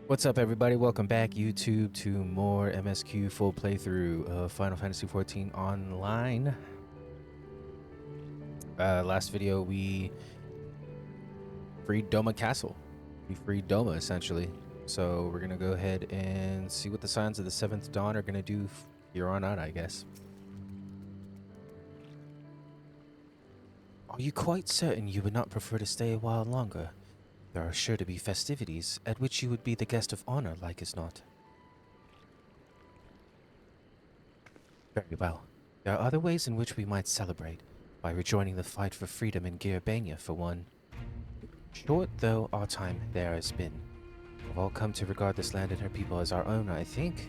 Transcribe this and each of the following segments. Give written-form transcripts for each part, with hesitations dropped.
What's up, everybody? Welcome back, YouTube, to more MSQ full playthrough of Final Fantasy XIV Online. Last video, we freed Doma Castle. We freed Doma, essentially. So we're going to go ahead and see what the Signs of the Seventh Dawn are going to do here on out, I guess. Are you quite certain you would not prefer to stay a while longer? There are sure to be festivities at which you would be the guest of honor, like as not. Very well. There are other ways in which we might celebrate, by rejoining the fight for freedom in Gearbania, for one. Short though our time there has been, we've all come to regard this land and her people as our own, I think.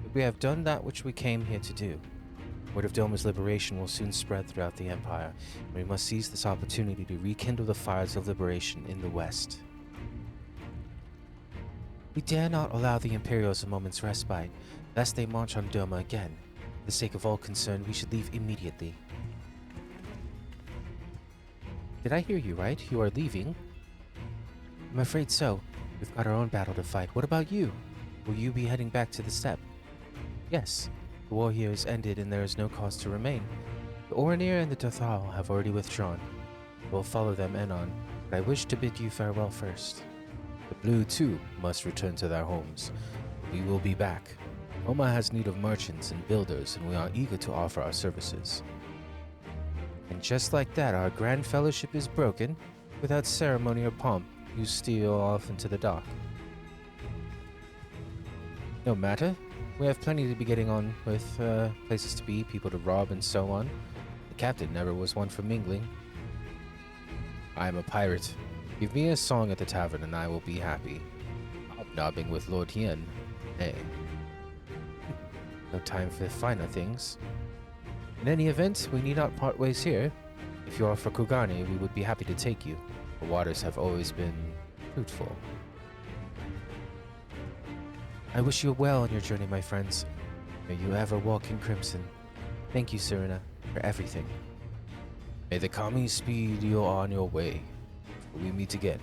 But we have done that which we came here to do. Word of Doma's liberation will soon spread throughout the Empire, and we must seize this opportunity to rekindle the fires of liberation in the West. We dare not allow the Imperials a moment's respite, lest they march on Doma again. For the sake of all concerned, we should leave immediately. Did I hear you right? You are leaving? I'm afraid so. We've got our own battle to fight. What about you? Will you be heading back to the steppe? Yes. The war here is ended and there is no cause to remain. The Oranir and the Dothal have already withdrawn. We'll follow them on, but I wish to bid you farewell first. The Blue, too, must return to their homes. We will be back. Oma has need of merchants and builders, and we are eager to offer our services. And just like that, our grand fellowship is broken. Without ceremony or pomp, you steal off into the dock. No matter. We have plenty to be getting on with, places to be, people to rob, and so on. The captain never was one for mingling. I am a pirate. Give me a song at the tavern and I will be happy. Hobnobbing with Lord Hien. Hey. No time for finer things. In any event, we need not part ways here. If you are for Kugane, we would be happy to take you. The waters have always been fruitful. I wish you well on your journey, my friends. May you ever walk in crimson. Thank you, Serena, for everything. May the Kami speed you on your way. Till we meet again.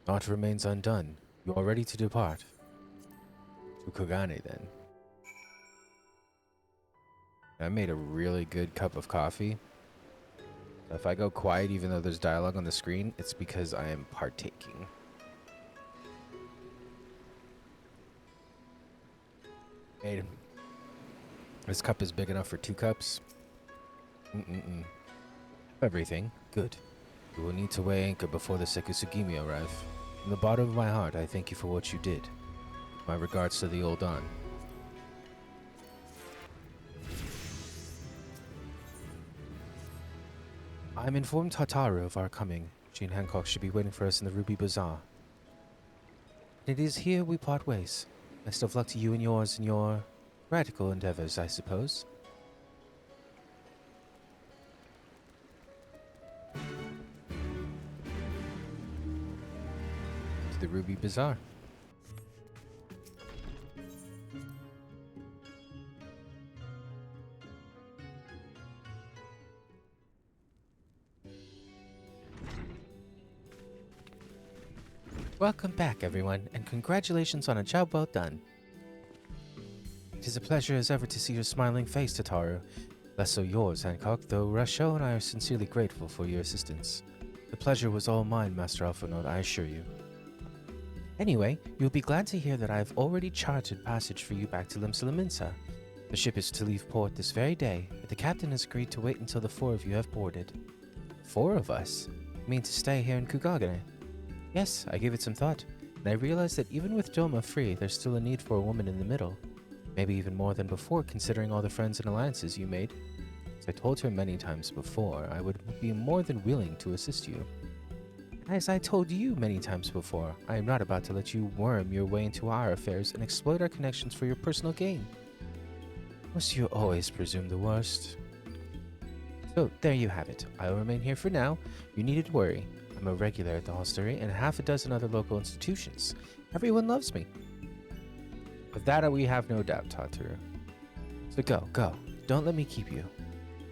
Naught remains undone. You are ready to depart. To Kugane, then. I made a really good cup of coffee. If I go quiet even though there's dialogue on the screen, it's because I am partaking. Made. This cup is big enough for 2 cups. Everything. Good. You will need to weigh anchor before the Sekusugimi arrive. From the bottom of my heart, I thank you for what you did. My regards to the old Don. I'm informed Hataru of our coming. She and Hancock should be waiting for us in the Ruby Bazaar. It is here we part ways. Best of luck to you and yours in your radical endeavors, I suppose. To the Ruby Bazaar. Welcome back, everyone, and congratulations on a job well done. It is a pleasure as ever to see your smiling face, Tataru. Less so yours, Hancock, though Rasho and I are sincerely grateful for your assistance. The pleasure was all mine, Master Alphinaud, I assure you. Anyway, you'll be glad to hear that I have already chartered passage for you back to Limsa. The ship is to leave port this very day, but the captain has agreed to wait until the 4 of you have boarded. 4 of us? You mean to stay here in Kugane? Yes, I gave it some thought, and I realized that even with Doma free, there's still a need for a woman in the middle. Maybe even more than before, considering all the friends and alliances you made. As I told her many times before, I would be more than willing to assist you. As I told you many times before, I am not about to let you worm your way into our affairs and exploit our connections for your personal gain. Must you always presume the worst? So, there you have it. I'll remain here for now. You needn't worry. I'm a regular at the hostelry and half a dozen other local institutions. Everyone loves me. Of that we have no doubt, Tataru. So go. Don't let me keep you.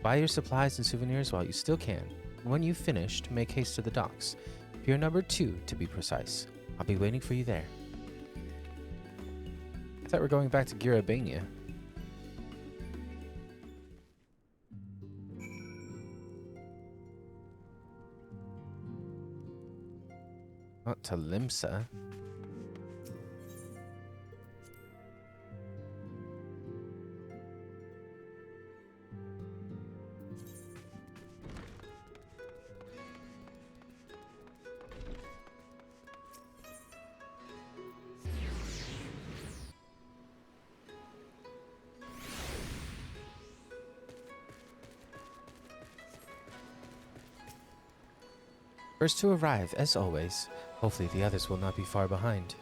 Buy your supplies and souvenirs while you still can. When you've finished, make haste to the docks. Pier number 2, to be precise. I'll be waiting for you there. I thought we're going back to Girabania. Not to Limsa. First to arrive, as always. Hopefully the others will not be far behind.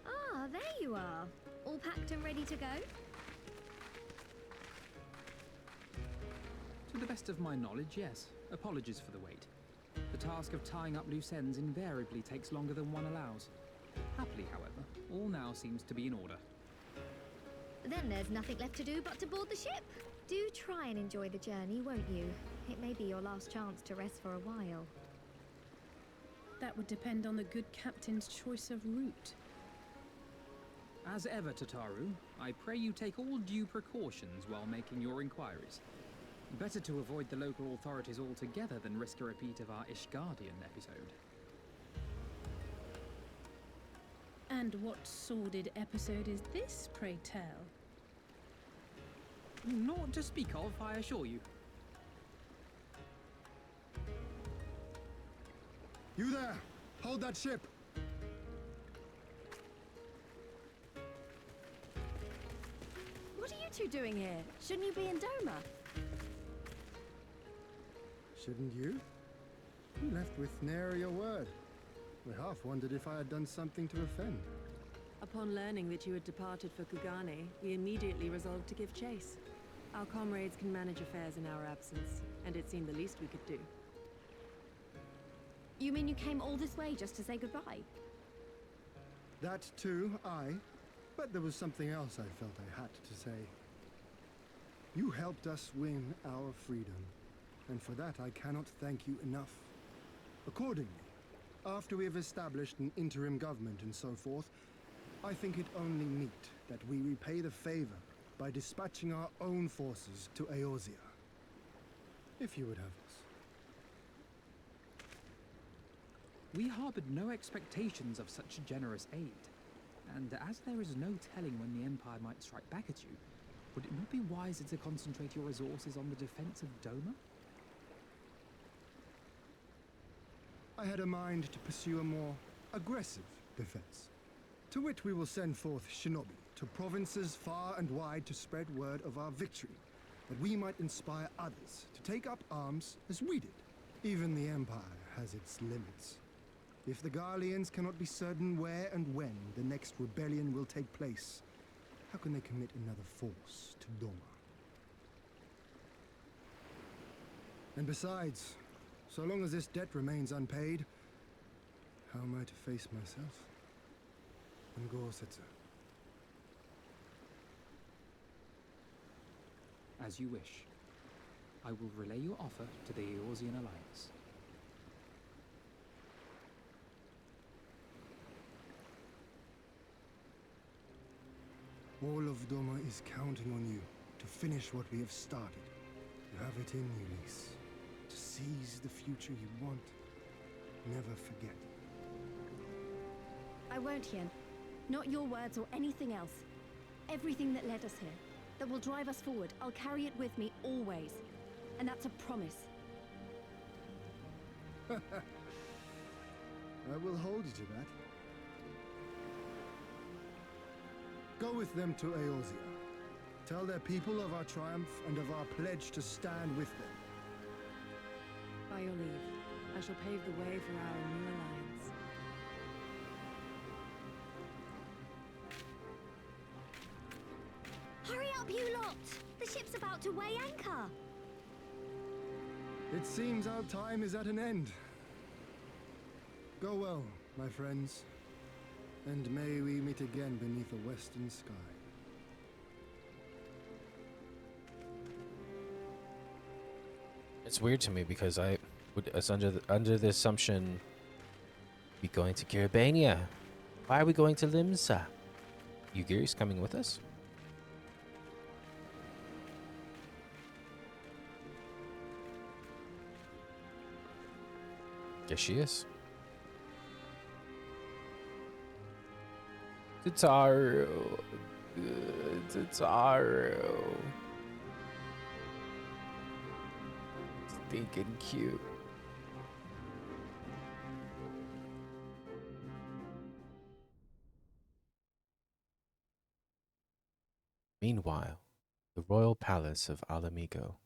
Ah, there you are. All packed and ready to go? To the best of my knowledge, yes. Apologies for the wait. The task of tying up loose ends invariably takes longer than one allows. Happily, however, all now seems to be in order. Then there's nothing left to do but to board the ship. Do try and enjoy the journey, won't you? It may be your last chance to rest for a while. That would depend on the good captain's choice of route. As ever, Tataru, I pray you take all due precautions while making your inquiries. Better to avoid the local authorities altogether than risk a repeat of our Ishgardian episode. And what sordid episode is this, pray tell? Naught to speak of, I assure you. You there! Hold that ship! What are you two doing here? Shouldn't you be in Doma? Shouldn't you? You left with nary a word. We half wondered if I had done something to offend. Upon learning that you had departed for Kugane, we immediately resolved to give chase. Our comrades can manage affairs in our absence, and it seemed the least we could do. You mean you came all this way just to say goodbye? That too, aye. But there was something else I felt I had to say. You helped us win our freedom, and for that I cannot thank you enough. Accordingly, after we have established an interim government and so forth, I think it only meet that we repay the favor by dispatching our own forces to Eorzea. If you would have us. We harbored no expectations of such generous aid, and as there is no telling when the Empire might strike back at you, would it not be wiser to concentrate your resources on the defense of Doma? I had a mind to pursue a more aggressive defense, to which we will send forth shinobi to provinces far and wide to spread word of our victory, that we might inspire others to take up arms as we did. Even the Empire has its limits. If the Garleans cannot be certain where and when the next rebellion will take place, how can they commit another force to Doma? And besides, so long as this debt remains unpaid, how am I to face myself and Gorsetzer? As you wish. I will relay your offer to the Eorzean Alliance. All of Doma is counting on you to finish what we have started. You have it in you, Lys. To seize the future you want. Never forget. I won't, Hien. Not your words or anything else. Everything that led us here, that will drive us forward, I'll carry it with me always. And that's a promise. I will hold you to that. Go with them to Eorzea. Tell their people of our triumph and of our pledge to stand with them. By your leave, I shall pave the way for our new alliance. Hurry up, you lot! The ship's about to weigh anchor! It seems our time is at an end. Go well, my friends, and may we meet again beneath a western sky. It's weird to me because I would, as under the assumption, be going to Kiribania. Why are we going to Limsa? Yugiri's coming with us? Yes, she is. Tataru. Tataru. Stinking cute. Meanwhile, the royal palace of Alamigo.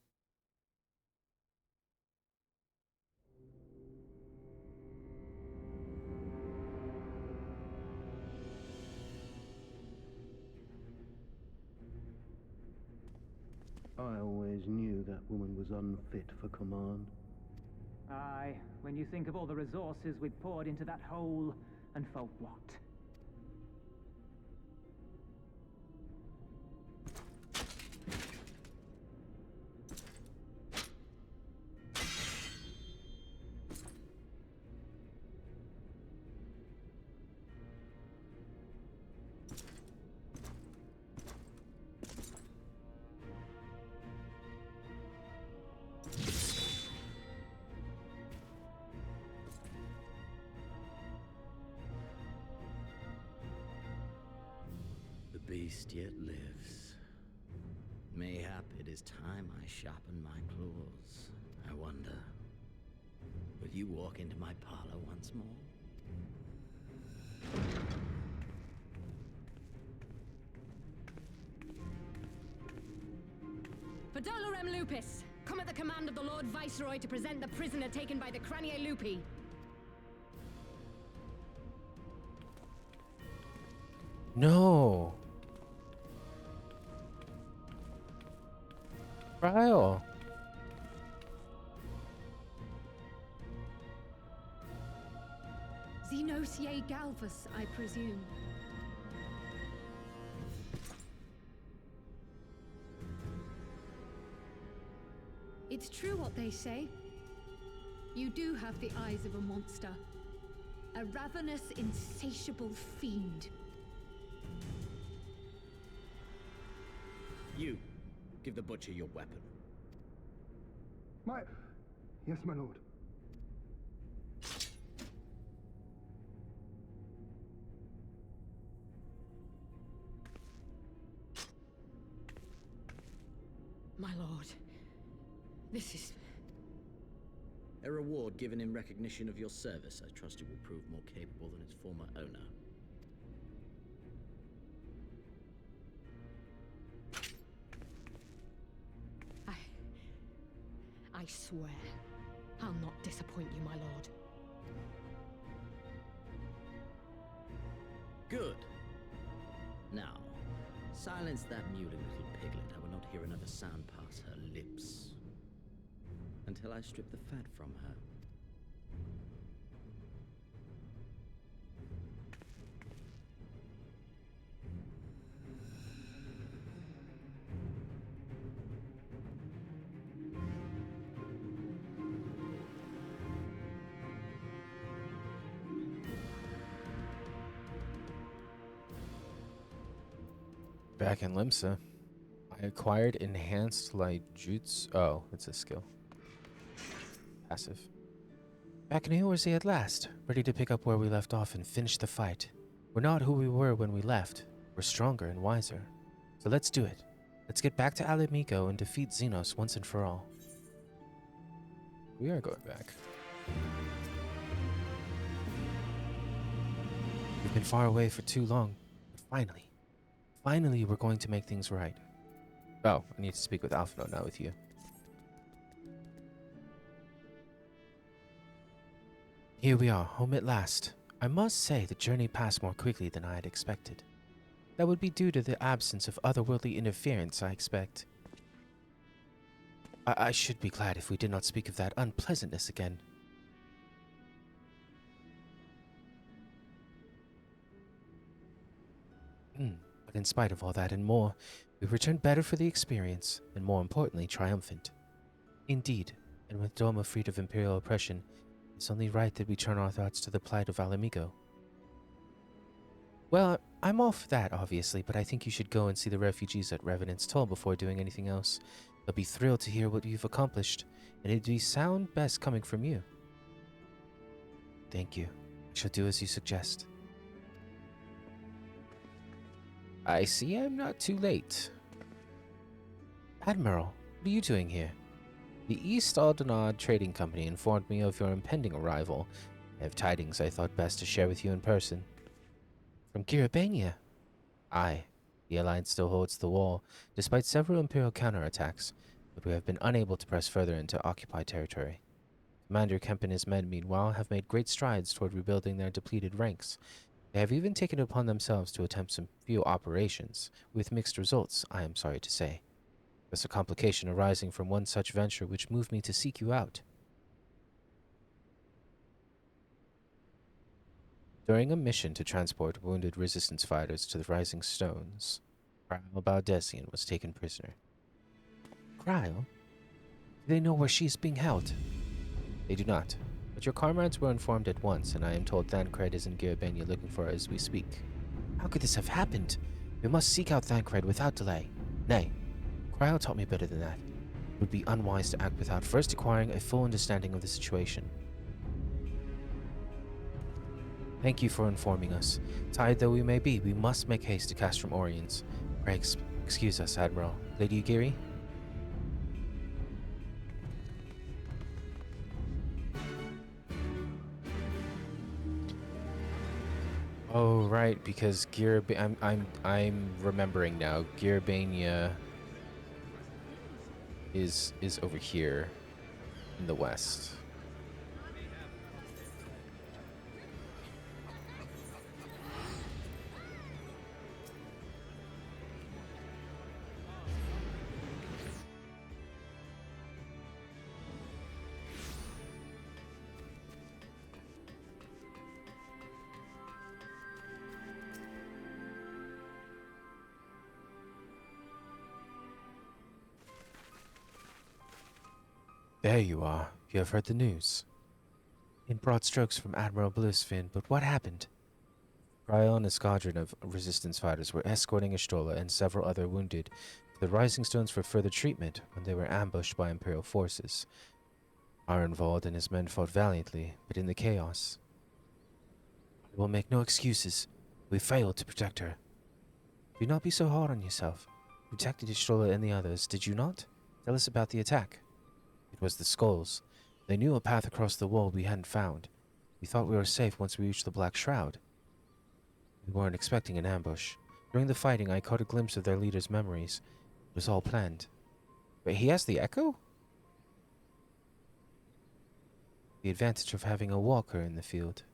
I always knew that woman was unfit for command. Aye, when you think of all the resources we've poured into that hole, and for what? The beast yet lives. Mayhap it is time I sharpen my claws. I wonder, will you walk into my parlor once more? Podolorem Lupus! Come at the command of the Lord Viceroy to present the prisoner taken by the Cranie Lupi. No. Trial. Xenos ye Galvus, I presume. It's true what they say. You do have the eyes of a monster. A ravenous, insatiable fiend. You, give the butcher your weapon. Yes, my lord. My lord, this is... A reward given in recognition of your service. I trust it will prove more capable than its former owner. I swear, I'll not disappoint you, my lord. Good. Now, silence that mewling little piglet. I will not hear another sound pass her lips. Until I strip the fat from her. Back in Limsa, I acquired enhanced light jutsu. Oh, it's a skill. Passive. Back in Eorzea at last, ready to pick up where we left off and finish the fight. We're not who we were when we left. We're stronger and wiser. So let's do it. Let's get back to Alamigo and defeat Xenos once and for all. We are going back. We've been far away for too long, but finally we're going to make things right. Oh, I need to speak with Alphino, not with you. Here we are, home at last. I must say the journey passed more quickly than I had expected. That would be due to the absence of otherworldly interference, I expect. I should be glad if we did not speak of that unpleasantness again. But in spite of all that and more, we returned better for the experience, and more importantly, triumphant. Indeed, and with Doma freed of Imperial oppression, it's only right that we turn our thoughts to the plight of Alamigo. Well, I'm all for that, obviously, but I think you should go and see the refugees at Revenant's Toll before doing anything else. They'll be thrilled to hear what you've accomplished, and it'd be sound best coming from you. Thank you. I shall do as you suggest. I see I'm not too late. Admiral, what are you doing here? The East Aldenard Trading Company informed me of your impending arrival. I have tidings I thought best to share with you in person. From Girabania? Aye. The Alliance still holds the wall, despite several Imperial counterattacks, but we have been unable to press further into occupied territory. Commander Kemp and his men, meanwhile, have made great strides toward rebuilding their depleted ranks. They have even taken it upon themselves to attempt some few operations, with mixed results, I am sorry to say. There's a complication arising from one such venture which moved me to seek you out. During a mission to transport wounded resistance fighters to the Rising Stones, Cryle Baldesian was taken prisoner. Cryle? Do they know where she is being held? They do not, but your comrades were informed at once, and I am told Thancred is in Girabania looking for her as we speak. How could this have happened? We must seek out Thancred without delay. Nay, Cryle taught me better than that. It would be unwise to act without first acquiring a full understanding of the situation. Thank you for informing us. Tired though we may be, we must make haste to Castrum Oriens. Pray excuse us, Admiral. Lady Ugiri? Oh right, because I'm remembering now. Girabania is over here in the west. There you are. You have heard the news. In broad strokes from Admiral Blissfin, but what happened? Cryle and a squadron of resistance fighters were escorting Ishtola and several other wounded to the Rising Stones for further treatment when they were ambushed by Imperial forces. Ironvald and his men fought valiantly, but in the chaos. I will make no excuses. We failed to protect her. Do not be so hard on yourself. You protected Ishtola and the others, did you not? Tell us about the attack. It was the Skulls. They knew a path across the wall we hadn't found. We thought we were safe once we reached the Black Shroud. We weren't expecting an ambush. During the fighting, I caught a glimpse of their leader's memories. It was all planned. Wait, he has the Echo? The advantage of having a walker in the field.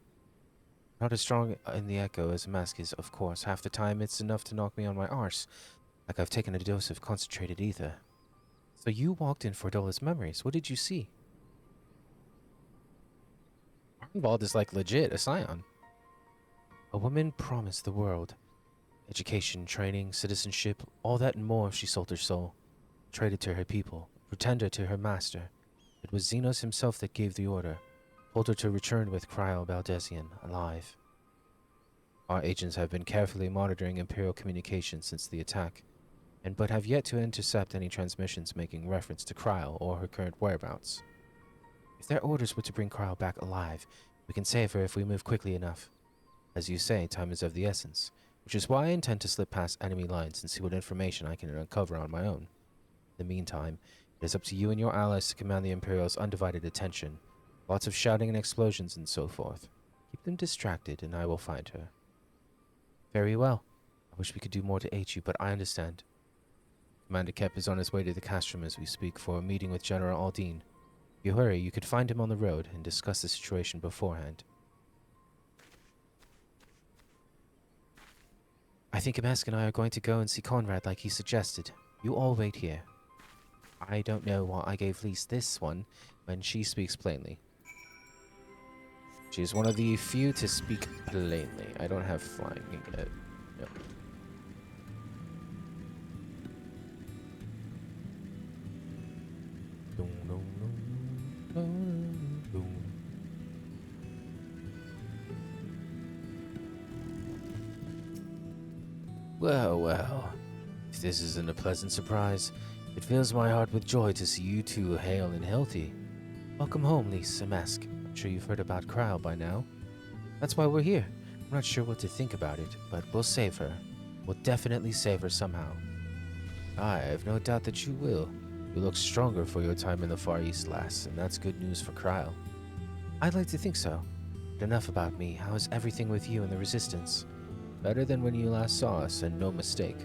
Not as strong in the Echo as a mask is, of course. Half the time, it's enough to knock me on my arse, like I've taken a dose of concentrated ether. So you walked in Fordola's memories. What did you see? Arnvald is like legit a scion. A woman promised the world. Education, training, citizenship, all that and more if she sold her soul. Traded to her people, pretender to her master. It was Xenos himself that gave the order. Told her to return with Cryle Baldesian, alive. Our agents have been carefully monitoring Imperial communications since the attack, but have yet to intercept any transmissions making reference to Cryle or her current whereabouts. If their orders were to bring Cryle back alive, we can save her if we move quickly enough. As you say, time is of the essence, which is why I intend to slip past enemy lines and see what information I can uncover on my own. In the meantime, it is up to you and your allies to command the Imperial's undivided attention. Lots of shouting and explosions and so forth. Keep them distracted and I will find her. Very well. I wish we could do more to aid you, but I understand. Commander Kep is on his way to the Castrum as we speak for a meeting with General Aldine. If you hurry, you could find him on the road and discuss the situation beforehand. I think Amask and I are going to go and see Conrad like he suggested. You all wait here. I don't know why I gave Lise this one when she speaks plainly. She's one of the few to speak plainly. I don't have flying yet. No. Well, well. If this isn't a pleasant surprise, it fills my heart with joy to see you two hale and healthy. Welcome home, Lise Mask. I'm sure you've heard about Cryle by now. That's why we're here. I'm not sure what to think about it, but we'll save her. We'll definitely save her somehow. I have no doubt that you will. You look stronger for your time in the Far East, lass, and that's good news for Cryle. I'd like to think so. But enough about me. How is everything with you and the Resistance? Better than when you last saw us, and no mistake.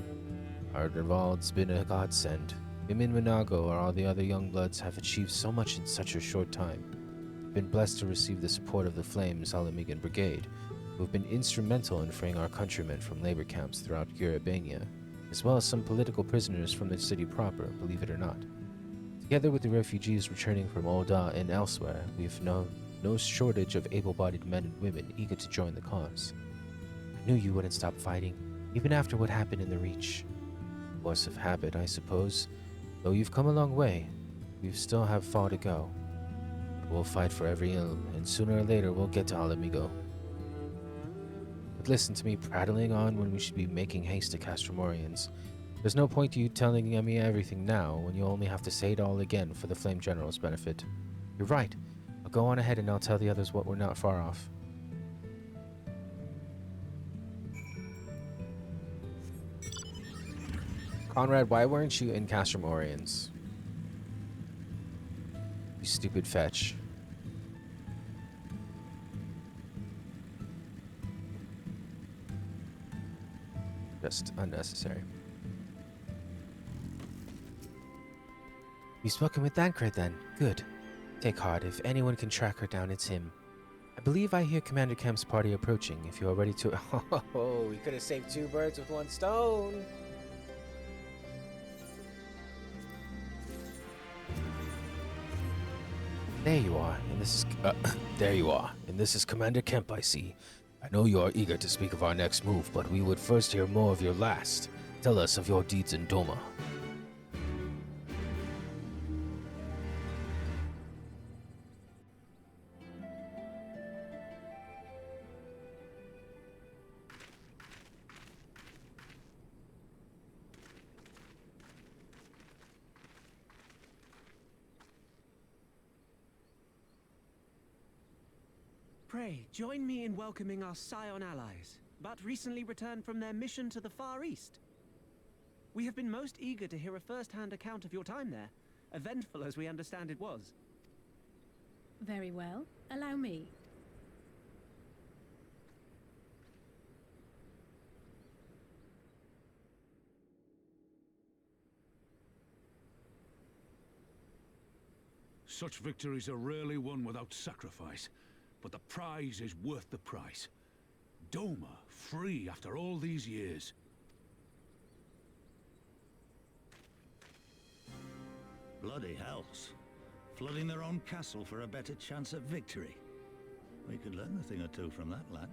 Ardenwald's been a godsend. Him and Minago or all the other young bloods have achieved so much in such a short time. Been blessed to receive the support of the Flames Alamigan Brigade, who have been instrumental in freeing our countrymen from labor camps throughout Eurabania, as well as some political prisoners from the city proper, believe it or not. Together with the refugees returning from Olda and elsewhere, we've no shortage of able-bodied men and women eager to join the cause. I knew you wouldn't stop fighting, even after what happened in the Reach. Force of habit, I suppose. Though you've come a long way, we still have far to go. We'll fight for every ilm, and sooner or later we'll get to Alamigo. But listen to me prattling on when we should be making haste to Castromorians. There's no point to you telling me everything now, when you only have to say it all again for the Flame General's benefit. You're right. I'll go on ahead and I'll tell the others what we're not far off. Conrad, why weren't you in Castromorians? You stupid fetch. Just unnecessary. You've spoken with Thancred then. Good. Take heart. If anyone can track her down, it's him. I believe I hear Commander Kemp's party approaching. If you are ready to... Oh, we could have saved two birds with one stone. There you are, and this is... there you are, and this is Commander Kemp, I see. I know you are eager to speak of our next move, but we would first hear more of your last. Tell us of your deeds in Doma. Pray, join me in welcoming our Scion allies, but recently returned from their mission to the Far East. We have been most eager to hear a first-hand account of your time there, eventful as we understand it was. Very well. Allow me. Such victories are rarely won without sacrifice. But the prize is worth the price. Doma, free after all these years. Bloody hells. Flooding their own castle for a better chance at victory. We could learn a thing or two from that lad.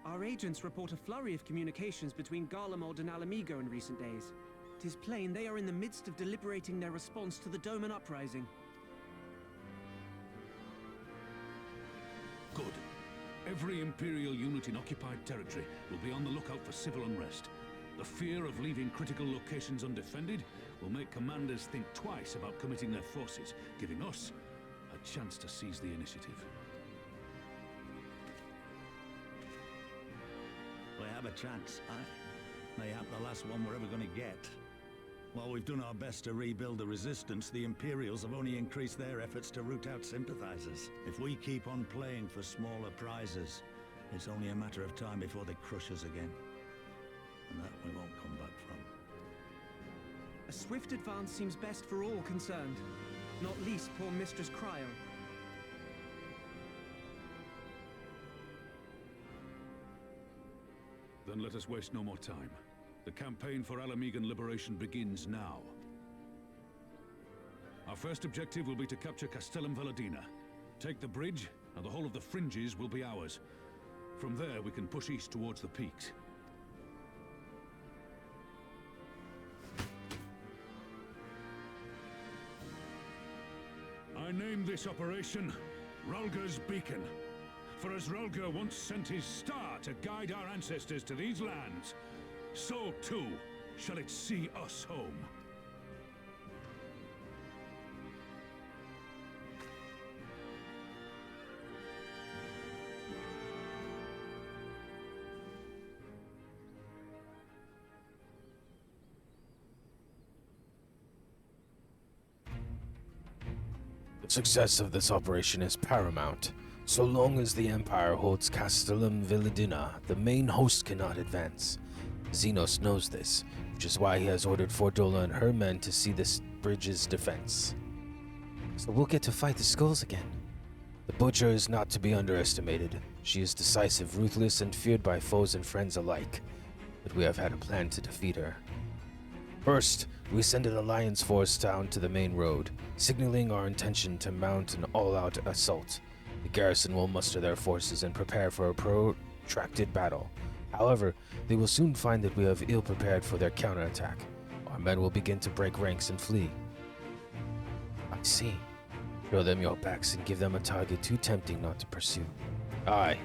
Our agents report a flurry of communications between Garlemald and Alamigo in recent days. 'Tis plain they are in the midst of deliberating their response to the Doman uprising. Good. Every Imperial unit in occupied territory will be on the lookout for civil unrest. The fear of leaving critical locations undefended will make commanders think twice about committing their forces, giving us a chance to seize the initiative. We have a chance, aye. Mayhap the last one we're ever going to get. While we've done our best to rebuild the Resistance, the Imperials have only increased their efforts to root out sympathizers. If we keep on playing for smaller prizes, it's only a matter of time before they crush us again. And that we won't come back from. A swift advance seems best for all concerned, not least poor Mistress Cryle. Then let us waste no more time. The campaign for Alamegan liberation begins now. Our first objective will be to capture Castellum Valadina. Take the bridge, and the whole of the fringes will be ours. From there, we can push east towards the peaks. I name this operation Rhalgr's Beacon. For as Rhalgr once sent his star to guide our ancestors to these lands, so too shall it see us home. The success of this operation is paramount. So long as the Empire holds Castellum Valadina, the main host cannot advance. Xenos knows this, which is why he has ordered Fordola and her men to see this bridge's defense. So we'll get to fight the skulls again. The Butcher is not to be underestimated. She is decisive, ruthless, and feared by foes and friends alike. But we have had a plan to defeat her. First, we send an alliance force down to the main road, signaling our intention to mount an all-out assault. The garrison will muster their forces and prepare for a protracted battle. However, they will soon find that we have ill prepared for their counterattack. Our men will begin to break ranks and flee. I see. Show them your backs and give them a target too tempting not to pursue. Aye,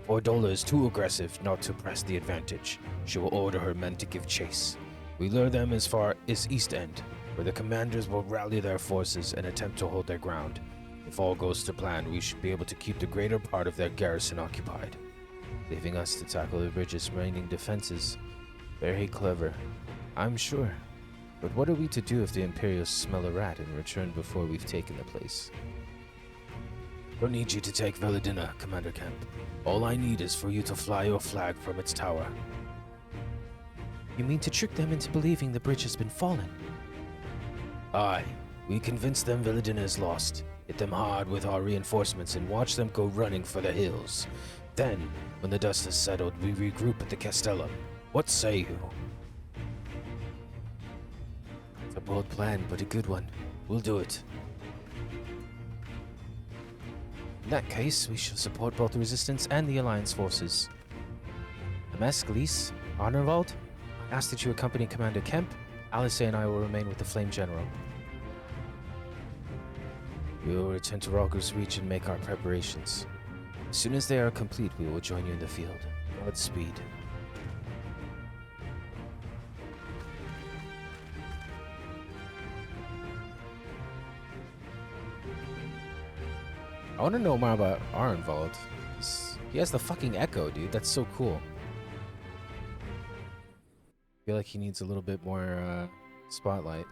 Fordola is too aggressive not to press the advantage. She will order her men to give chase. We lure them as far as East End, where the commanders will rally their forces and attempt to hold their ground. If all goes to plan, we should be able to keep the greater part of their garrison occupied, leaving us to tackle the bridge's remaining defenses. Very clever, I'm sure. But what are we to do if the Imperials smell a rat and return before we've taken the place? Don't need you to take Valadina, Commander Kemp. All I need is for you to fly your flag from its tower. You mean to trick them into believing the bridge has been fallen? Aye. We convince them Valadina is lost, hit them hard with our reinforcements, and watch them go running for the hills. Then, when the dust has settled, we regroup at the Castellum. What say you? It's a bold plan, but a good one. We'll do it. In that case, we shall support both the Resistance and the Alliance forces. MSQ, Lise, Arnerwald, I ask that you accompany Commander Kemp. Alice and I will remain with the Flame General. We will return to Rhalgr's Reach and make our preparations. As soon as they are complete, we will join you in the field. Godspeed. I want to know more about Arnvald. He has the fucking echo, dude. That's so cool. I feel like he needs a little bit more spotlight.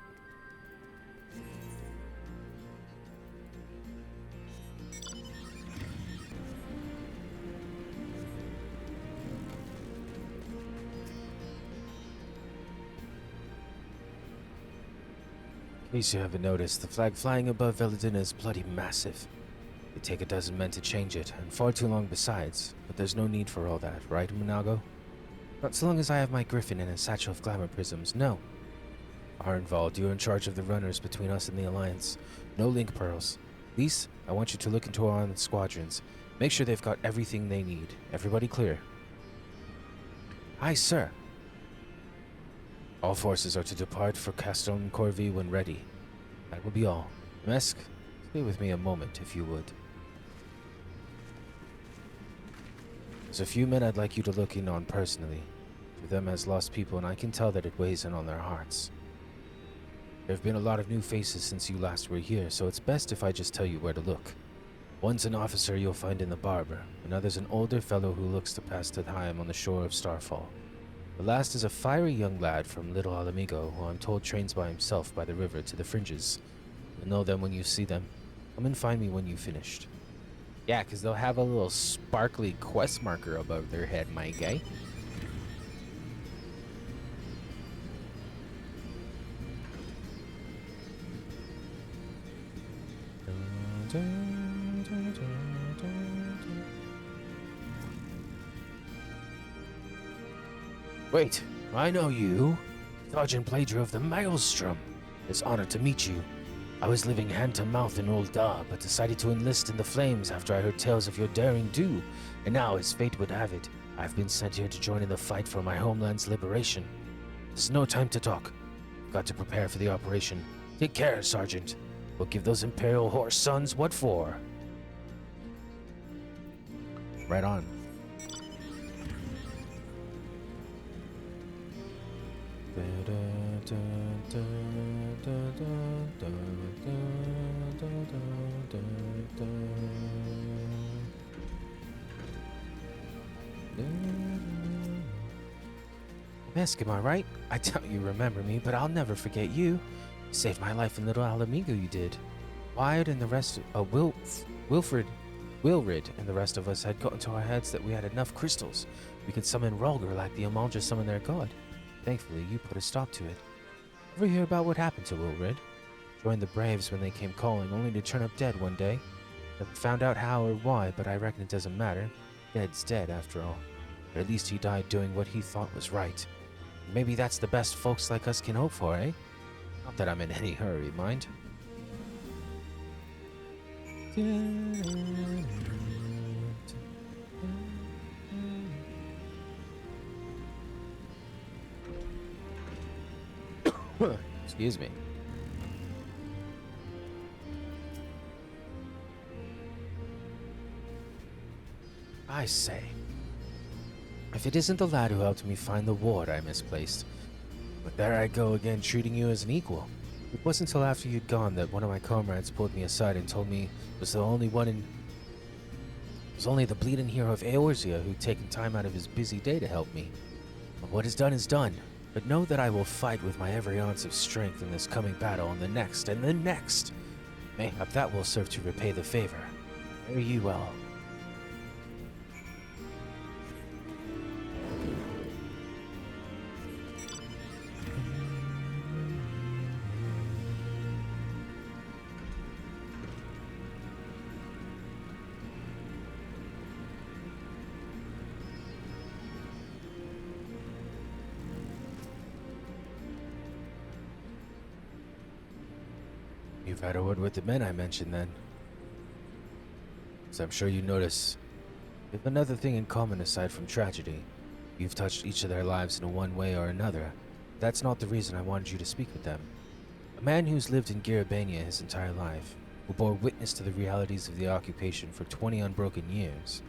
In case you haven't noticed, the flag flying above Valadina is bloody massive. It'd take a dozen men to change it, and far too long besides, but there's no need for all that, right, Munago? Not so long as I have my griffin and a satchel of glamour prisms, no. Arnvald, you're in charge of the runners between us and the Alliance. No link pearls. Lise, I want you to look into our squadrons. Make sure they've got everything they need. Everybody clear? Aye, sir. All forces are to depart for Castellum Corvi when ready. That will be all. MSQ, stay with me a moment, if you would. There's a few men I'd like you to look in on personally. To them as lost people, and I can tell that it weighs in on their hearts. There have been a lot of new faces since you last were here, so it's best if I just tell you where to look. One's an officer you'll find in the Barber, another's an older fellow who looks to pass the time on the shore of Starfall. The last is a fiery young lad from Little Alamigo, who I'm told trains by himself by the river to the fringes. You'll know them when you see them. Come and find me when you've finished. Yeah, because they'll have a little sparkly quest marker above their head, my guy. Wait, I know you. Sergeant Plager of the Maelstrom. It's an honor to meet you. I was living hand to mouth in Old Dar, but decided to enlist in the flames after I heard tales of your daring do, and now, as fate would have it, I've been sent here to join in the fight for my homeland's liberation. There's no time to talk. I've got to prepare for the operation. Take care, Sergeant. We'll give those Imperial horse sons what for. Right on. MSQ, am I right? I doubt you remember me, but I'll never forget you. You saved my life in Little Alamigo, you did. Wyatt and the rest of Wilrid and the rest of us had got into our heads that we had enough crystals. We could summon Rhalgr like the Amalja summon their god. Thankfully, you put a stop to it. Ever hear about what happened to Wilrid? Joined the Braves when they came calling, only to turn up dead one day. Never found out how or why, but I reckon it doesn't matter. Dead's dead, after all. But at least he died doing what he thought was right. Maybe that's the best folks like us can hope for, eh? Not that I'm in any hurry, mind. Excuse me. I say, if it isn't the lad who helped me find the ward I misplaced, but there I go again treating you as an equal. It wasn't until after you'd gone that one of my comrades pulled me aside and told me it was only the bleeding hero of Eorzea who'd taken time out of his busy day to help me. But what is done, but know that I will fight with my every ounce of strength in this coming battle and the next and the next. Mayhap that will serve to repay the favor. Fare ye well. You've had a word with the men I mentioned then. As I'm sure you notice, we have another thing in common aside from tragedy. You've touched each of their lives in one way or another. That's not the reason I wanted you to speak with them. A man who's lived in Garabania his entire life, who bore witness to the realities of the occupation for 20 unbroken years.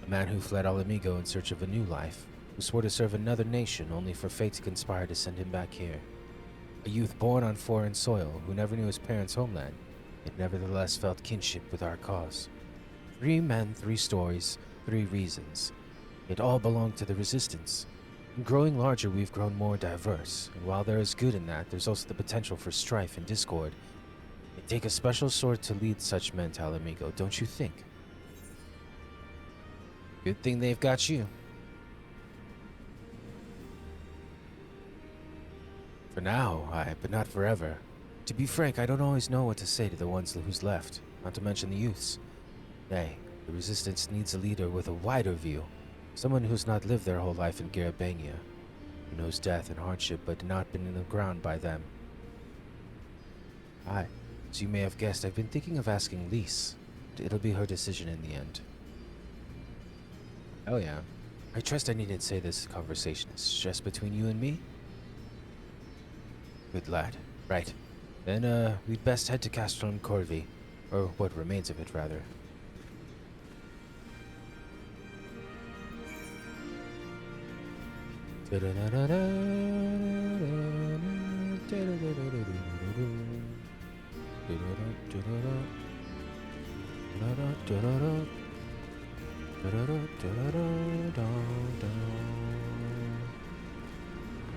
A man who fled Alamigo in search of a new life, who swore to serve another nation only for fate to conspire to send him back here. A youth born on foreign soil who never knew his parents' homeland, yet nevertheless felt kinship with our cause. 3 men, 3 stories, 3 reasons. Yet all belong to the Resistance. In growing larger, we've grown more diverse, and while there is good in that, there's also the potential for strife and discord. It'd take a special sort to lead such men to Alamigo, don't you think? Good thing they've got you. For now, but not forever. To be frank, I don't always know what to say to the ones who's left, not to mention the youths. Nay, the Resistance needs a leader with a wider view. Someone who's not lived their whole life in Garabania, who knows death and hardship but not been in the ground by them. Aye, as you may have guessed, I've been thinking of asking Lise. It'll be her decision in the end. Oh yeah. I trust I needn't say this conversation is just between you and me? Good lad. Right. Then, we'd best head to Castron Corvi. Or what remains of it, rather. I'm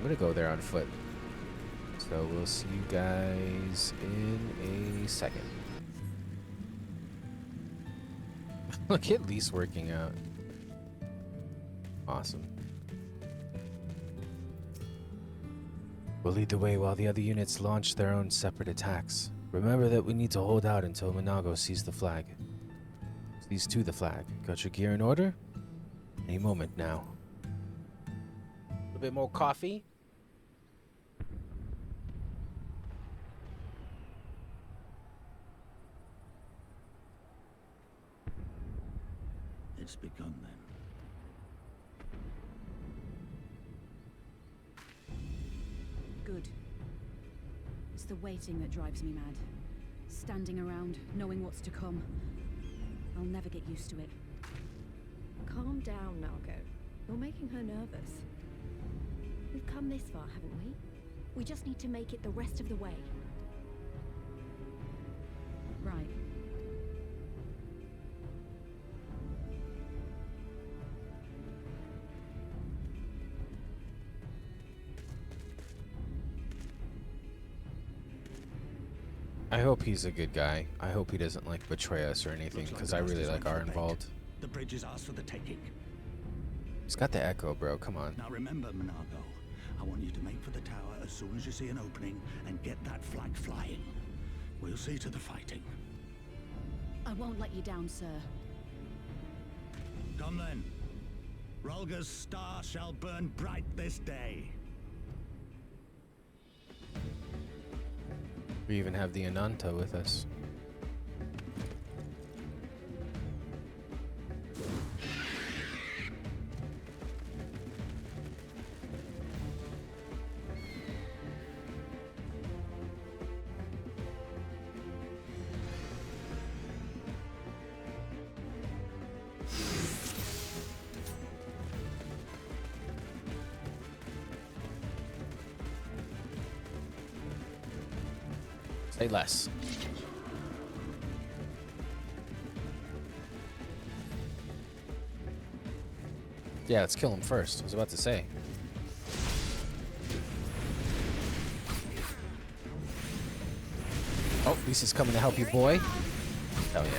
gonna go there on foot. So we'll see you guys in a second. Look at Lise working out. Awesome. We'll lead the way while the other units launch their own separate attacks. Remember that we need to hold out until Minago sees the flag. Sees to the flag. Got your gear in order? Any moment now. A bit more coffee. It's begun then. Good. It's the waiting that drives me mad. Standing around, knowing what's to come. I'll never get used to it. Calm down, Rhalgr. You're making her nervous. We've come this far, haven't we? We just need to make it the rest of the way. Right. I hope he's a good guy. I hope he doesn't like betray us or anything, because I really like our involved. The bridge is ours for the taking. He's got the echo, bro. Come on. Now remember, Monargo, I want you to make for the tower as soon as you see an opening and get that flag flying. We'll see to the fighting. I won't let you down, sir. Come then. Rhalgr's star shall burn bright this day. We even have the Ananta with us. Say less. Yeah, let's kill him first. I was about to say. Oh, Lisa's coming to help you, boy. Hell yeah.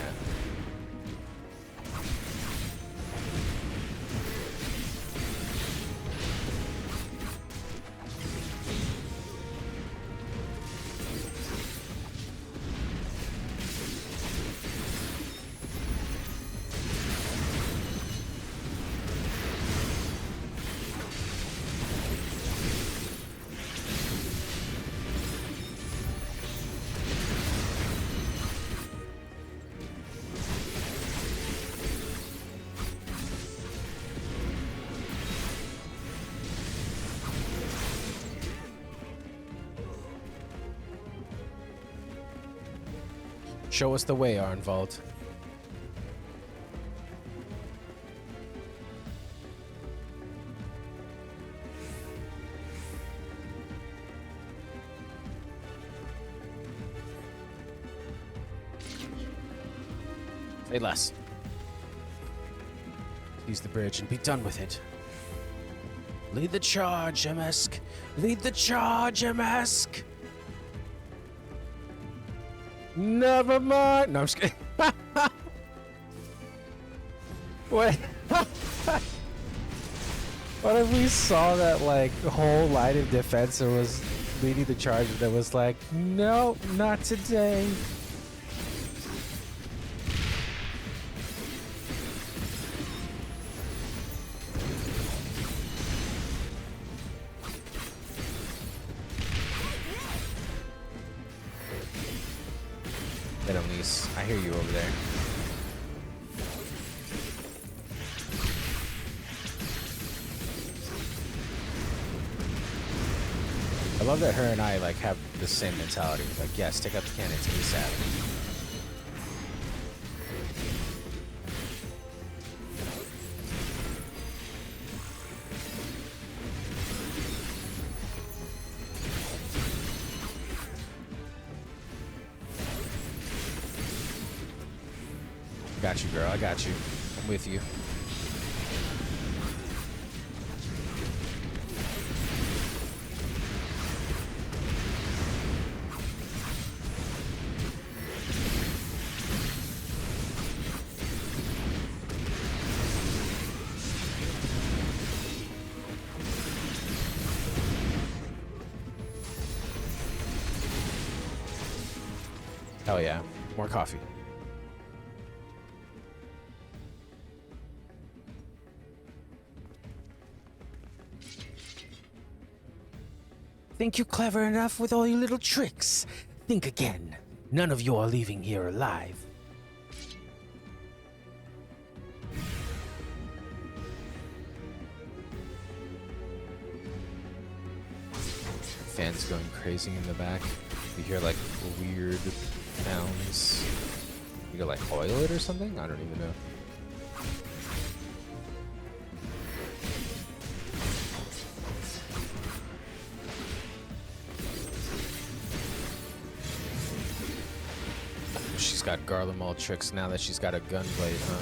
Show us the way, Arnvald. Say less. Use the bridge and be done with it. Lead the charge, MSQ. Lead the charge, MSQ. Never mind. No, I'm just kidding. What? What if we saw that like whole line of defense that was leading the charge that was like, no, not today. I hear you over there. I love that her and I like have the same mentality. Like, yes, take out the cannons ASAP. Got you, girl. I got you. I'm with you. Hell yeah. More coffee. think you clever enough with all your little tricks? Think again. None of you are leaving here alive. Fans going crazy in the back. You hear like weird sounds. You go like oil it or something? I don't even know. She's got Garlemald tricks now that she's got a gunblade, huh?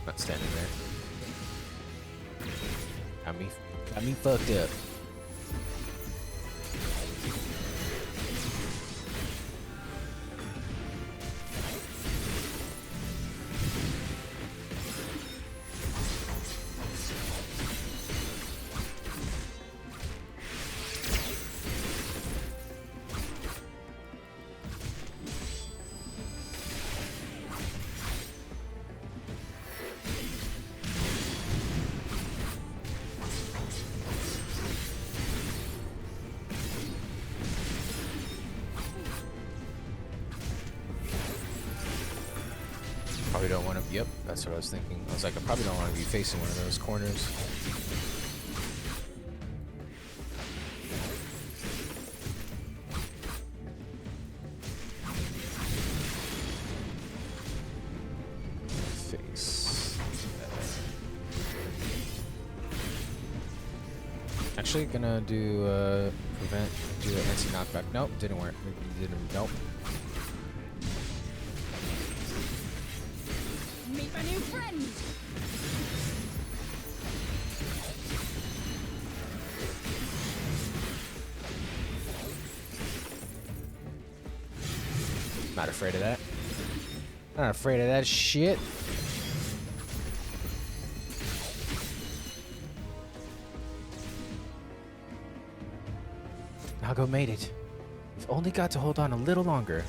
Not standing there. Got me fucked up. Probably don't want to. Yep, that's what I was thinking. I was like, I probably don't want to be facing one of those corners. Face. Actually, gonna do prevent. Do an NC knockback. Nope, didn't work. Didn't. Nope. Meet my new friend! Not afraid of that. Not afraid of that shit. Nago made it. We've only got to hold on a little longer.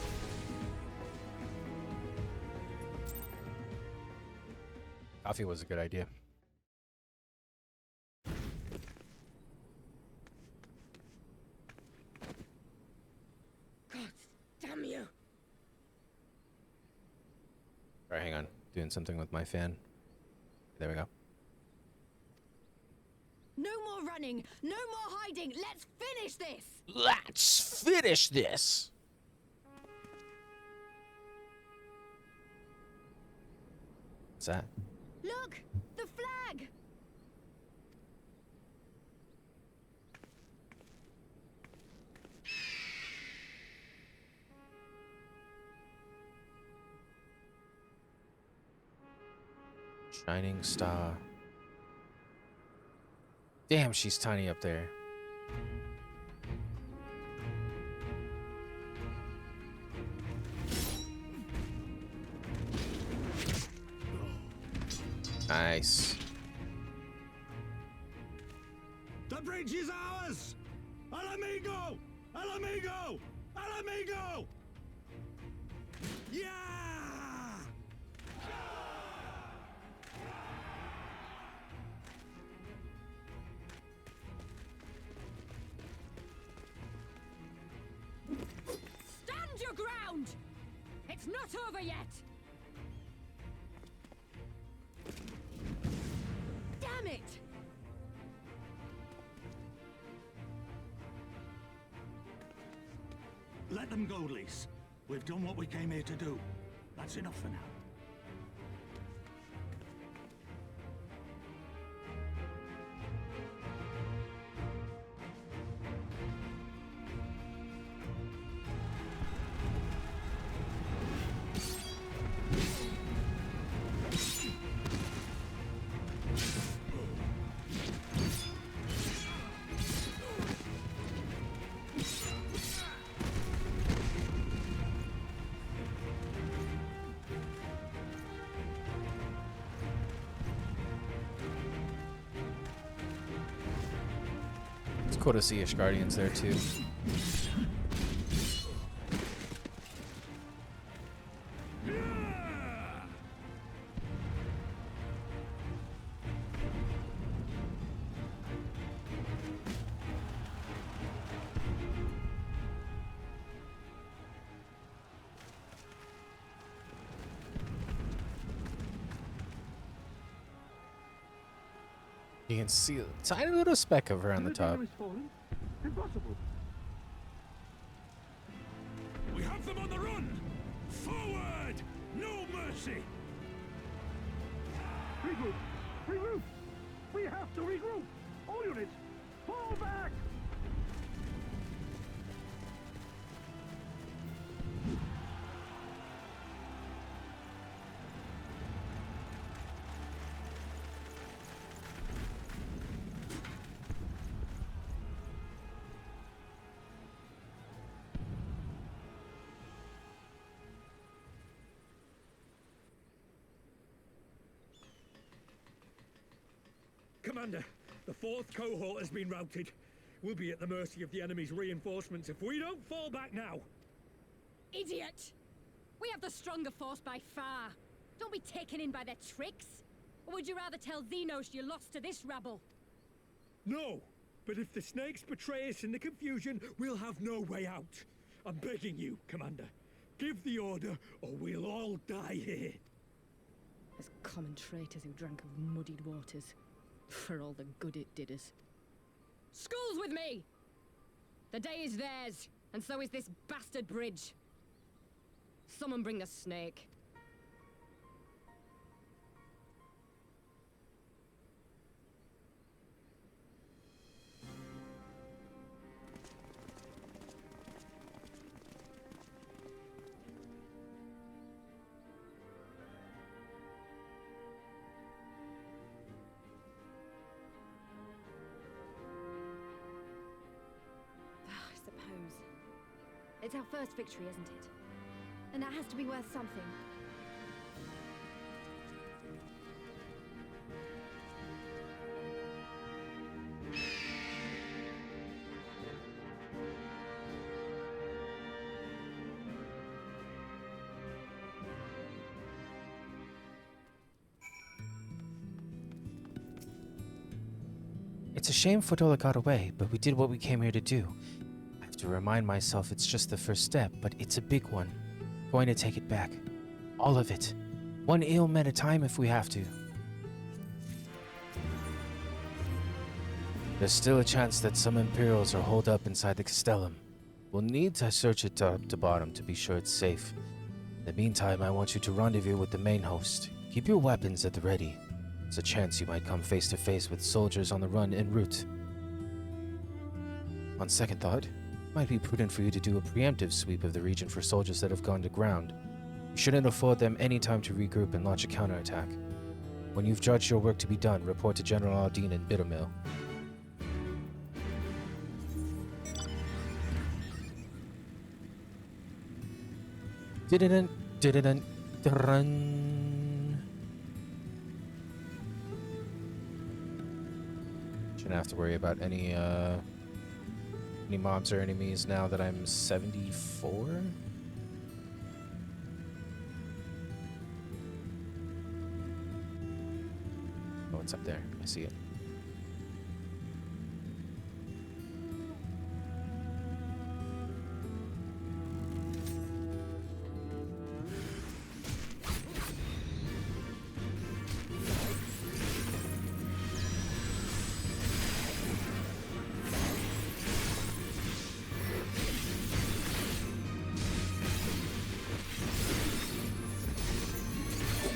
Coffee was a good idea. God damn you! Alright, hang on. Doing something with my fan. There we go. No more running! No more hiding! Let's finish this! Let's finish this! What's that? Look! The flag! Shining star. Damn, she's tiny up there. Nice. The bridge is ours! Al amigo! Al amigo! Al amigo! Yeah! Stand your ground! It's not over yet! Damn it! Let them go, Lise. We've done what we came here to do. That's enough for now. It's cool to see Ishgardians there too. You can see a tiny little speck of her on the top. Impossible. We have them on the run! Forward! No mercy! Regroup! Regroup! We have to regroup! All units, fall back! Commander, the 4th cohort has been routed. We'll be at the mercy of the enemy's reinforcements if we don't fall back now. Idiot! We have the stronger force by far. Don't be taken in by their tricks. Or would you rather tell Xenos you lost to this rabble? No, but if the snakes betray us in the confusion, we'll have no way out. I'm begging you, Commander. Give the order, or we'll all die here. As common traitors who drank of muddied waters. For all the good it did us. School's with me! The day is theirs, and so is this bastard bridge. Someone bring the snake. It's our first victory, isn't it? And that has to be worth something. It's a shame Fordola got away, but we did what we came here to do. I have to remind myself it's just the first step, but it's a big one. Going to take it back. All of it. One ilm at a time if we have to. There's still a chance that some Imperials are holed up inside the Castellum. We'll need to search it top to bottom to be sure it's safe. In the meantime, I want you to rendezvous with the main host. Keep your weapons at the ready. There's a chance you might come face to face with soldiers on the run en route. On second thought, it might be prudent for you to do a preemptive sweep of the region for soldiers that have gone to ground. You shouldn't afford them any time to regroup and launch a counterattack. When you've judged your work to be done, report to General Aldine in Bittermill. Dun. Shouldn't have to worry about any mobs or enemies now that I'm 74. Oh, it's up there. I see it.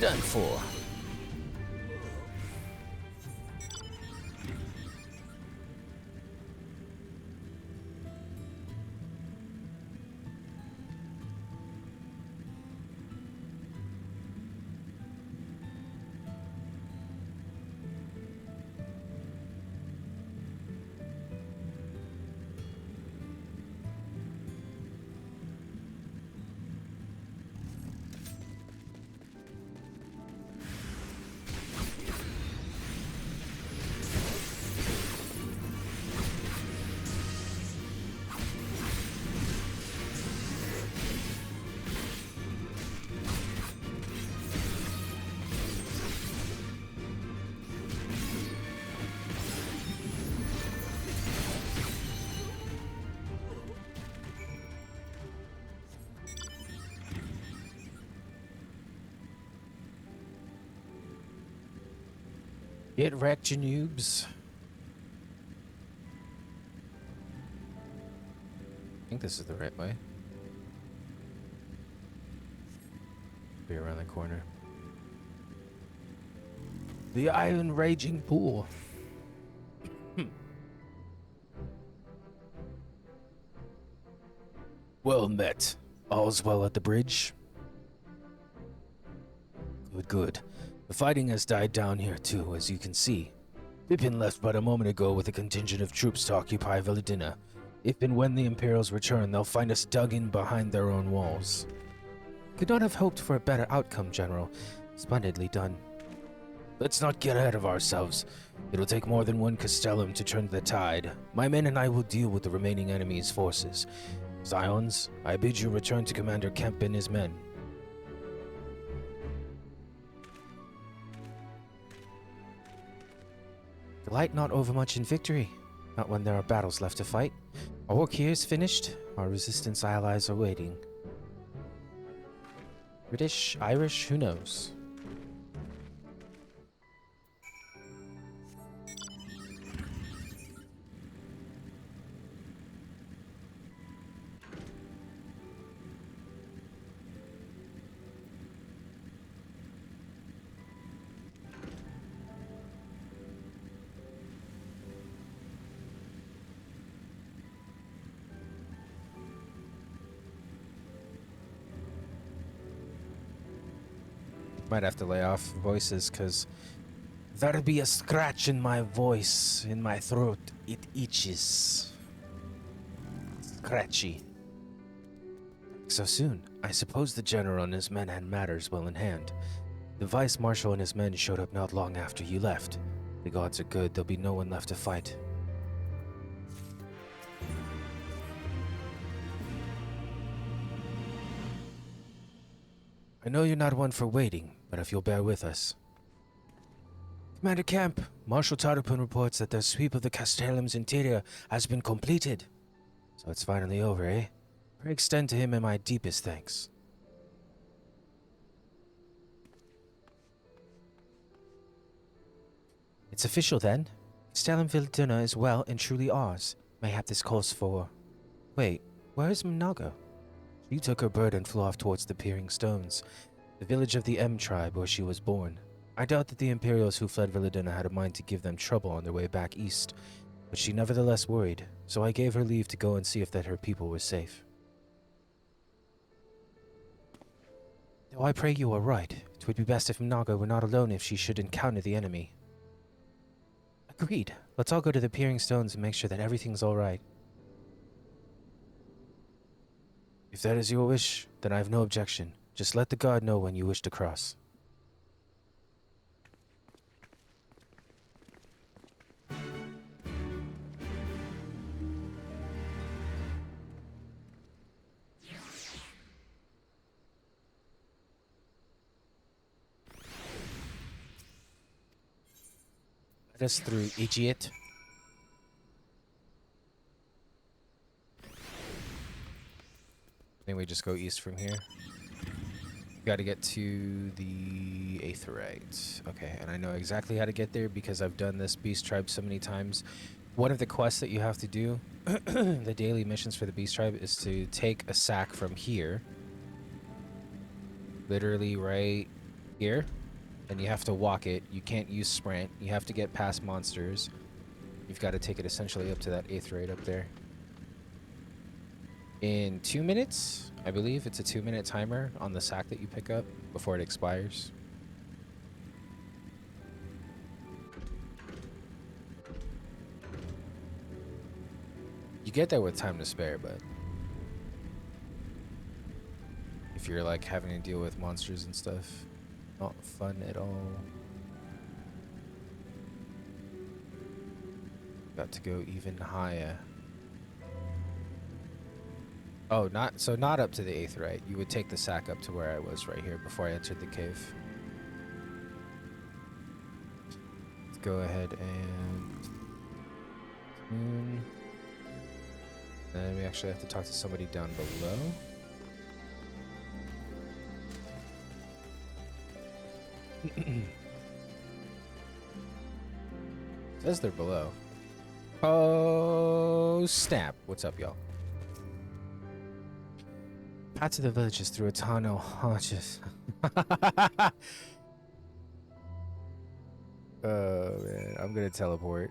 Done for. Get wrecked, you noobs. I think this is the right way. Be around the corner. The Iron Raging Pool. Well met. All's well at the bridge. Good, good. The fighting has died down here too, as you can see. Pippin left but a moment ago with a contingent of troops to occupy Villadina. If and when the Imperials return, they'll find us dug in behind their own walls. Could not have hoped for a better outcome, General. Splendidly done. Let's not get ahead of ourselves. It'll take more than one Castellum to turn the tide. My men and I will deal with the remaining enemy's forces. Scions, I bid you return to Commander Kemp and his men. Delight not overmuch in victory, not when there are battles left to fight. Our work here is finished. Our resistance allies are waiting. British, Irish, who knows? Might have to lay off voices because there'll be a scratch in my voice, in my throat. It itches. Scratchy. So soon, I suppose the general and his men had matters well in hand. The vice marshal and his men showed up not long after you left. The gods are good, there'll be no one left to fight. I know you're not one for waiting, but if you'll bear with us. Commander Kemp, Marshal Tarapun reports that their sweep of the Castellum's interior has been completed. So it's finally over, eh? I extend to him my deepest thanks. It's official then. Castellum Villadina is well and truly ours. Mayhap this calls for... Wait, where is Minago? She took her bird and flew off towards the Peering Stones, the village of the M tribe where she was born. I doubt that the Imperials who fled Villadina had a mind to give them trouble on their way back east, but she nevertheless worried, so I gave her leave to go and see if that her people were safe. Though I pray you are right, 'twould be best if Minago were not alone if she should encounter the enemy. Agreed. Let's all go to the Peering Stones and make sure that everything's all right. If that is your wish, then I have no objection. Just let the guard know when you wish to cross. Let us through, idiot. I think we just go east from here. Got to get to the Aetheryte. Okay, and I know exactly how to get there because I've done this Beast Tribe so many times. One of the quests that you have to do, the daily missions for the Beast Tribe, is to take a sack from here. Literally right here. And you have to walk it. You can't use sprint. You have to get past monsters. You've got to take it essentially up to that Aetheryte up there. In 2 minutes, I believe it's a 2-minute timer on the sack that you pick up before it expires. You get there with time to spare, but if you're like having to deal with monsters and stuff, not fun at all. Got to go even higher. Oh, not up to the Aetheryte. You would take the sack up to where I was right here before I entered the cave. Let's go ahead and tune. And we actually have to talk to somebody down below. Says they're below. Oh, snap. What's up, y'all? Path to the village is through a tunnel. Haunches. Oh, man. I'm gonna teleport.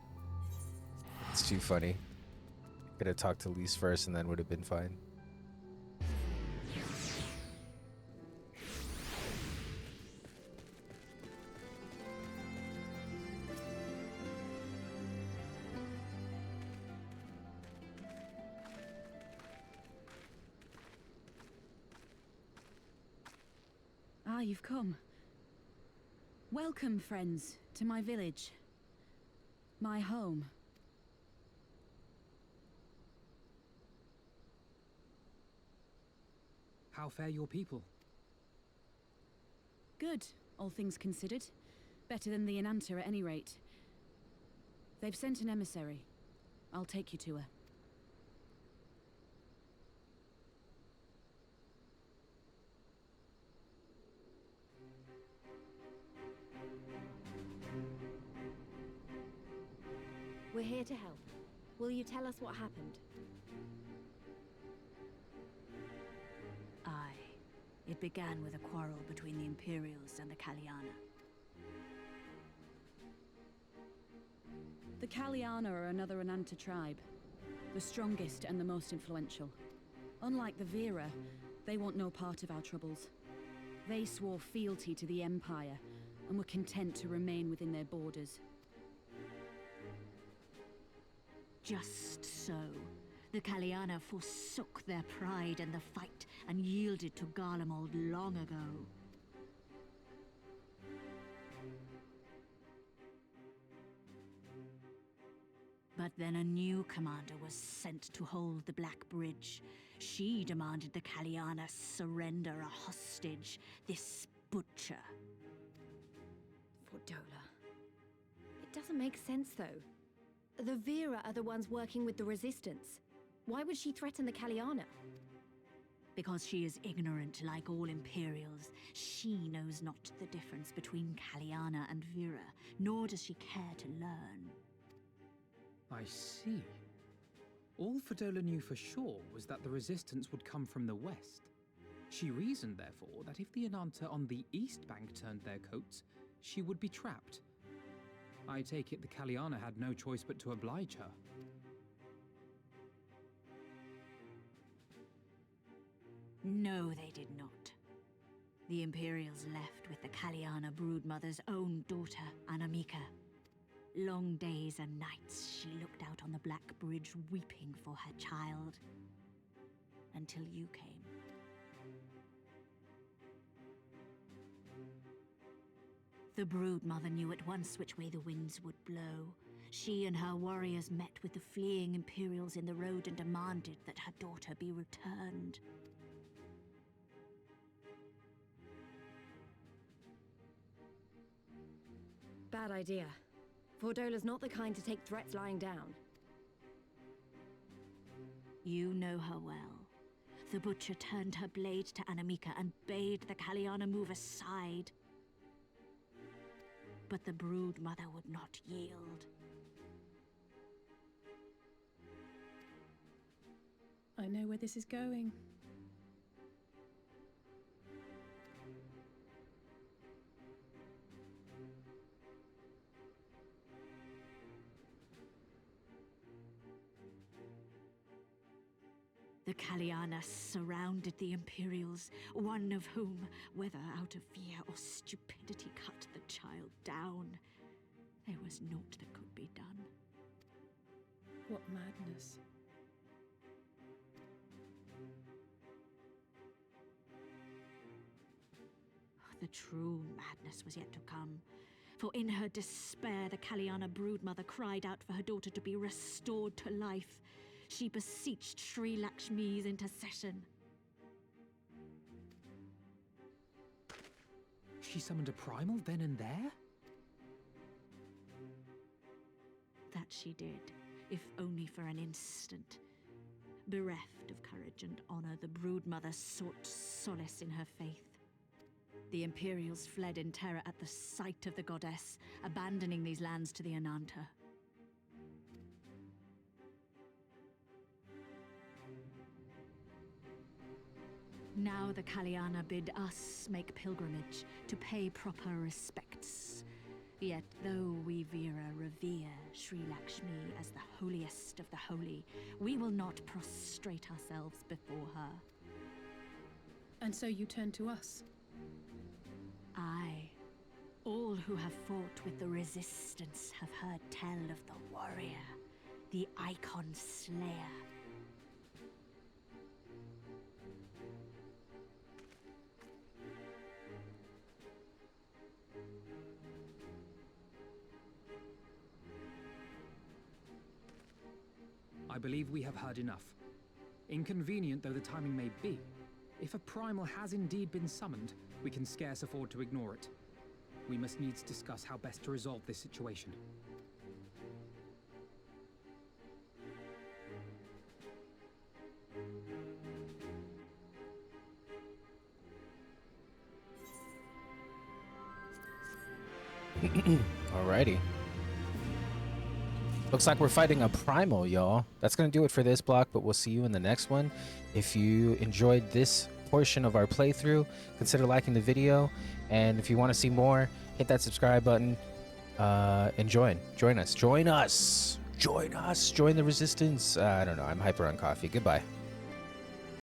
It's too funny. Could have talked to Lise first and then would have been fine. Ah, you've come. Welcome, friends, to my village. My home. How fare your people? Good, all things considered. Better than the Inanta at any rate. They've sent an emissary. I'll take you to her. We're here to help. Will you tell us what happened? Aye. It began with a quarrel between the Imperials and the Kaliana. The Kaliana are another Inanta tribe. The strongest and the most influential. Unlike the Vera, they want no part of our troubles. They swore fealty to the Empire, and were content to remain within their borders. Just so. The Kaliana forsook their pride in the fight and yielded to Garlemald long ago. But then a new commander was sent to hold the Black Bridge. She demanded the Kaliana surrender a hostage, this butcher. Fordola. It doesn't make sense, though. The Vera are the ones working with the Resistance. Why would she threaten the Kaliana? Because she is ignorant like all Imperials. She knows not the difference between Kaliana and Vera, nor does she care to learn. I see. All Fordola knew for sure was that the Resistance would come from the west. She reasoned, therefore, that if the Inanta on the east bank turned their coats, she would be trapped. I take it the Kaliana had no choice but to oblige her. No, they did not. The Imperials left with the Kaliana broodmother's own daughter, Anamika. Long days and nights she looked out on the Black Bridge weeping for her child. Until you came. The broodmother knew at once which way the winds would blow. She and her warriors met with the fleeing Imperials in the road and demanded that her daughter be returned. Bad idea. Fordola's not the kind to take threats lying down. You know her well. The butcher turned her blade to Anamika and bade the Kaliana move aside. But the brood mother would not yield. I know where this is going. The Kaliana surrounded the Imperials, one of whom, whether out of fear or stupidity, cut the child down. There was naught that could be done. What madness. The true madness was yet to come. For in her despair, the Kaliana broodmother cried out for her daughter to be restored to life. She beseeched Sri Lakshmi's intercession. She summoned a primal then and there? That she did, if only for an instant. Bereft of courage and honor, the broodmother sought solace in her faith. The Imperials fled in terror at the sight of the goddess, abandoning these lands to the Inanta. Now the Kaliana bid us make pilgrimage to pay proper respects. Yet though we Vera revere Sri Lakshmi as the holiest of the holy, we will not prostrate ourselves before her. And so you turn to us? Aye. All who have fought with the Resistance have heard tell of the warrior, the Icon Slayer. I believe we have heard enough. Inconvenient though the timing may be, if a primal has indeed been summoned, we can scarce afford to ignore it. We must needs discuss how best to resolve this situation. Alrighty. Looks like we're fighting a primal, y'all. That's going to do it for this block, but we'll see you in the next one. If you enjoyed this portion of our playthrough, consider liking the video. And if you want to see more, hit that subscribe button and join us. Join the resistance. I don't know. I'm hyper on coffee. Goodbye.